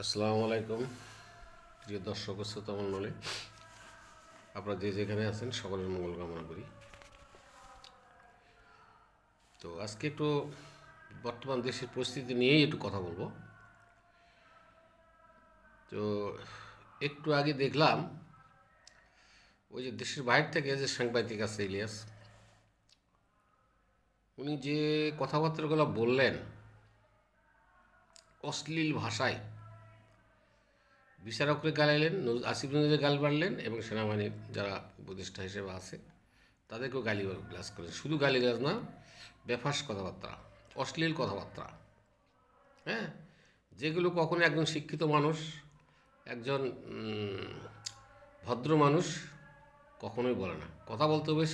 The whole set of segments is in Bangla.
আসসালামু আলাইকুম প্রিয় দর্শক ও শ্রোতা মণ্ডলী, আপনারা যে যেখানে আছেন সকলের মঙ্গল কামনা করি। তো আজকে একটু বর্তমান দেশের পরিস্থিতি নিয়েই একটু কথা বলবো। তো একটু আগে দেখলাম ওই যে দেশের বাইরে থেকে যে সাংবাদিক আছে ইলিয়াস, উনি যে কথাবার্তাগুলো বললেন অশ্লীল ভাষায়, বিচারককে গালাইলেন, আসিফ নজরুলের গাল বাড়লেন এবং সেনাবাহিনীর যারা উপদেষ্টা হিসেবে আছে তাদেরকেও গালিগালাজ করেন। শুধু গালিগালাজ না, বেফাস কথাবার্তা, অশ্লীল কথাবার্তা, হ্যাঁ, যেগুলো কখনো একজন শিক্ষিত মানুষ, একজন ভদ্র মানুষ কখনোই বলে না। কথা বলতে হবে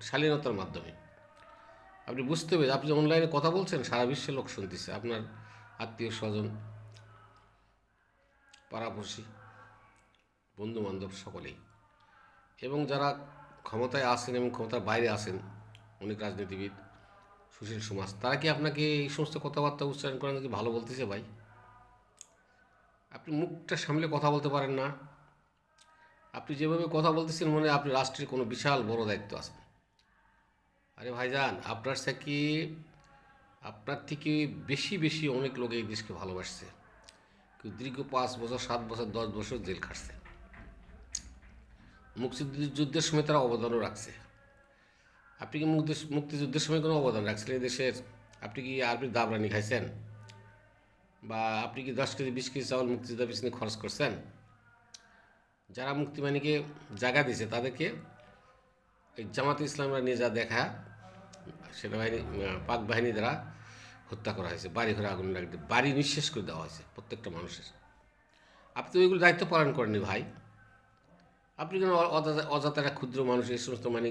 শালীনতার মাধ্যমে। আপনি বুঝতে হবে, আপনি অনলাইনে কথা বলছেন, সারা বিশ্বের লোক শুনতেছে, আপনার আত্মীয় স্বজন, পাড়াপড়শি, বন্ধুবান্ধব সকলেই, এবং যারা ক্ষমতায় আসেন এবং ক্ষমতার বাইরে আসেন, অনেক রাজনীতিবিদ, সুশীল সমাজ, তারা কি আপনাকে এই সমস্ত কথাবার্তা উচ্চারণ করেন যে ভালো বলতেছে? ভাই, আপনি মুখটা সামলে কথা বলতে পারেন না। আপনি যেভাবে কথা বলতেছেন মনে হয় আপনি রাষ্ট্রের কোনো বিশাল বড় দায়িত্ব আছেন। আরে ভাইজান, আপনার থেকে বেশি বেশি অনেক লোক এই দেশকে ভালোবাসছে। কেউ দীর্ঘ 5 বছর, 7 বছর, 10 বছর জেল খাটছে। মুক্তিযুদ্ধের সময় তারা অবদানও রাখছে। আপনি কি মুক্তিযুদ্ধের সময় কোনো অবদান রাখছিলেন এই দেশের? আপনি কি আরবি দাবরানি খাইছেন? বা আপনি কি 10 কেজি 20 কেজি চাউল মুক্তিযোদ্ধা পিছনে খরচ করছেন? যারা মুক্তিবাহিনীকে জায়গা দিয়েছে তাদেরকে এই জামাতে ইসলামরা নিয়ে যা দেখা, সেনাবাহিনী, পাক বাহিনী দ্বারা হত্যা করা হয়েছে, বাড়ি ঘরে আগুন লাগিয়ে বাড়ি নিঃশেষ করে দেওয়া হয়েছে প্রত্যেকটা মানুষের। আপনি তো ওইগুলো দায়িত্ব পালন করেননি ভাই। আপনি কেন অযথা একটা ক্ষুদ্র মানুষ এই সমস্ত মানে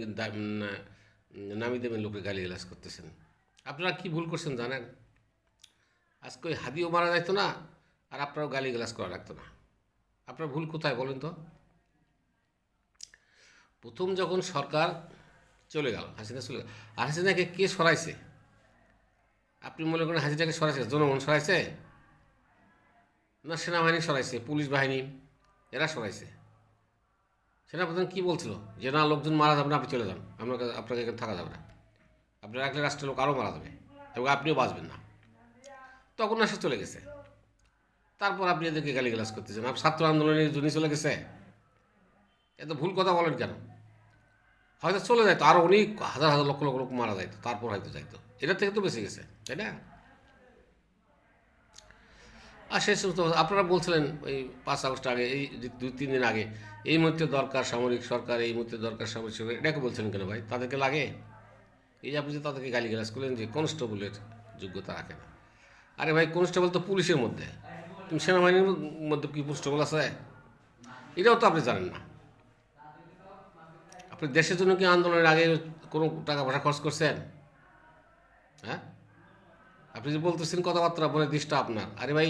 নামি দেবেন লোকে গালিগালাজ করতেছেন? আপনারা কি ভুল করছেন জানেন? আজকে ওই হাদিও মারা যাইতো না, আর আপনারাও গালিগালাজ করা লাগতো না। আপনার ভুল কোথায় বলেন তো? প্রথম যখন সরকার চলে গেল, হাসিনা চলে গেল, আর হাসিনাকে কে সরাইছে? আপনি মনে করেন হাসিনাকে সরাইছে জনগণ সরাইছে? না, সেনাবাহিনী সরাইছে, পুলিশ বাহিনী, এরা সরাইছে। সেনাপ্রধান কী বলছিল? যে না, লোকজন মারা যাবে না, আপনি চলে যান, আপনাকে এখানে থাকা যাবে না, আপনি রাখলে রাষ্ট্রের লোক আরও মারা যাবে এবং আপনিও বাঁচবেন না। তখন না, সে চলে গেছে। তারপর আপনি এদেরকে গালিগালাজ করতেছেন ছাত্র আন্দোলনের জন্য চলে গেছে। এত ভুল কথা বলেন কেন? হয়তো চলে যাইতো, আরও অনেক হাজার হাজার লক্ষ লক্ষ লোক মারা যাইতো, তারপর হয়তো যাইতো, এটার থেকে তো বেঁচে গেছে, তাই না? আর শেষ আপনারা বলছিলেন ওই 5 আগস্ট আগে, এই 2-3 দিন আগে, এই মুহূর্তে দরকার সামরিক সরকার, এই মুহূর্তে দরকার সামরিক সরকার, এটাকে বলছেন কেন ভাই? তাদেরকে লাগে? এই যে আপনি যে তাদেরকে গালিগালাজ করলেন যে কনস্টেবলের যোগ্যতা রাখে না। আরে ভাই, কনস্টেবল তো পুলিশের মধ্যে, তুমি সেনাবাহিনীর মধ্যে কি কনস্টেবল আছে? এটাও তো আপনি জানেন না। আপনি দেশের জন্য কি আন্দোলনের আগে কোনো টাকা পয়সা খরচ করছেন? হ্যাঁ, আপনি যে বলতেছেন কথাবার্তা বলে দৃষ্টা আপনার। আরে ভাই,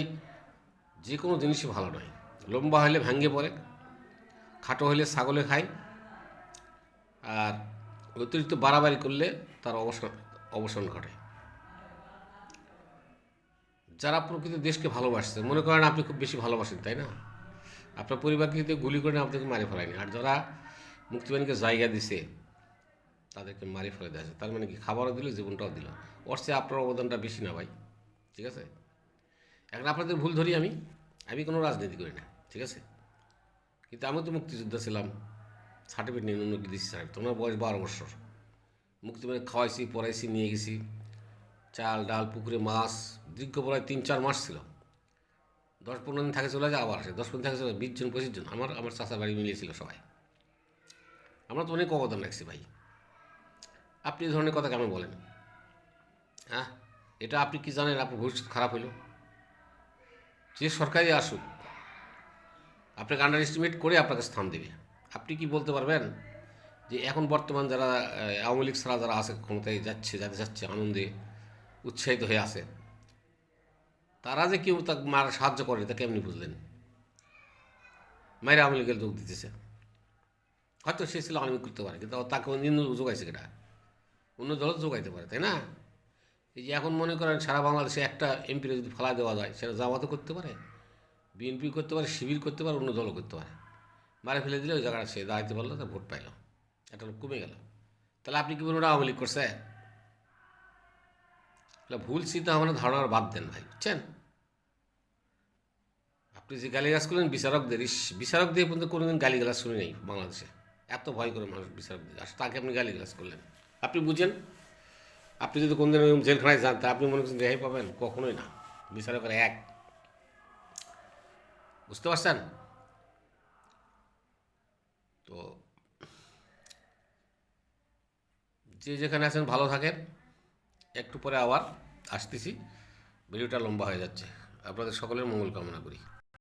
যে কোনো জিনিসই ভালো নয়। লম্বা হলে ভাঙ্গে পড়ে, খাটো হলে ছাগলে খায়, আর অতিরিক্ত বাড়াবাড়ি করলে তার অবসান ঘটে। যারা প্রকৃত দেশকে ভালোবাসছে, মনে করেন আপনি খুব বেশি ভালোবাসেন, তাই না? আপনার পরিবারকে যদি গুলি করে আপনাকে মারি ফেলায়নি, আর যারা মুক্তিবাহিনীকে জায়গা দিছে তাদেরকে মারি ফেলে দিয়েছে, তার মানে কি খাবারও দিল, জীবনটাও দিল। ওর চেয়ে আপনার অবদানটা বেশি না ভাই? ঠিক আছে, এখন আপনাদের ভুল ধরি আমি কোনো রাজনীতি করি না, ঠিক আছে, কিন্তু আমি তো মুক্তিযোদ্ধা ছিলাম, সার্টিফিকেট নিয়ে অন্যকে দিচ্ছি। তোমার বয়স 12 বছর, মুক্তিবাহিনী খাওয়াইছি, পড়াইছি, নিয়ে গেছি, চাল ডাল, পুকুরে মাছ, দীর্ঘ প্রায় 3-4 মাস ছিল। 10-15 দিন থাকে চলে যায়, আবার আসে, 10-15 দিন থাকে চলে, 20 জন 25 জন আমার চাচার বাড়ি মিলিয়েছিল সবাই। আমরা তো অনেক অবদান রাখছি ভাই। আপনি এই ধরনের কথা কেন বলেন? হ্যাঁ, এটা আপনি কি জানেন আপনার ভবিষ্যৎ খারাপ হইল? যে সরকারি আসুক, আপনাকে আন্ডার এস্টিমেট করে আপনাকে স্থান দেবে। আপনি কি বলতে পারবেন যে এখন বর্তমান যারা আওয়ামী লীগ ছাড়া যারা আছে, ক্ষমতায় যেতে যাচ্ছে, আনন্দে উৎসাহিত হয়ে আছে, তারা যে কেউ তাকে মারা সাহায্য করে, তা কেমনি বুঝলেন? মায়েরা আওয়ামী লীগের যোগ দিতেছে, হয়তো সে ছিল আওয়ামী লীগ করতে পারে, কিন্তু তাকে অন্য যোগাইছে কেটা? অন্য দল যোগাইতে পারে, তাই না? এই যে এখন মনে করেন সারা বাংলাদেশে একটা এমপিরে যদি ফেলা দেওয়া যায়, সেটা জামাতে করতে পারে, বিএনপি করতে পারে, শিবির করতে পারে, অন্য দলও করতে পারে। মারে ফেলে দিলে ওই জায়গাটা সে দাঁড়াইতে পারলো, তা ভোট পাইল, একটা লোক কমে গেল। তাহলে আপনি কি বলুন ওটা আওয়ামী লীগ করছে? তাহলে ভুল চিন্তা ভাবনা ধারণার বাদ দেন ভাই, বুঝছেন? আপনি যে গালিগালাজ করলেন বিচারকদের, বিচারক দিয়ে পর্যন্ত কোনোদিন গালিগালাজ শুনি নেই বাংলাদেশে। এত ভয় করে মানুষ বিচারক দিয়ে, আর তাকে আপনি গালিগালাজ করলেন। আপনি বুঝেন, আপনি যদি কোনদিন ওই জেলখানায় যান তা আপনি মনে করছেন রেহাই পাবেন? কখনোই না। বিচারকের এক, বুঝতে পারছেন? তো যে যেখানে আছেন ভালো থাকেন। একটু পরে আবার আসতেছি, ভিডিওটা লম্বা হয়ে যাচ্ছে। আপনাদের সকলের মঙ্গল কামনা করি।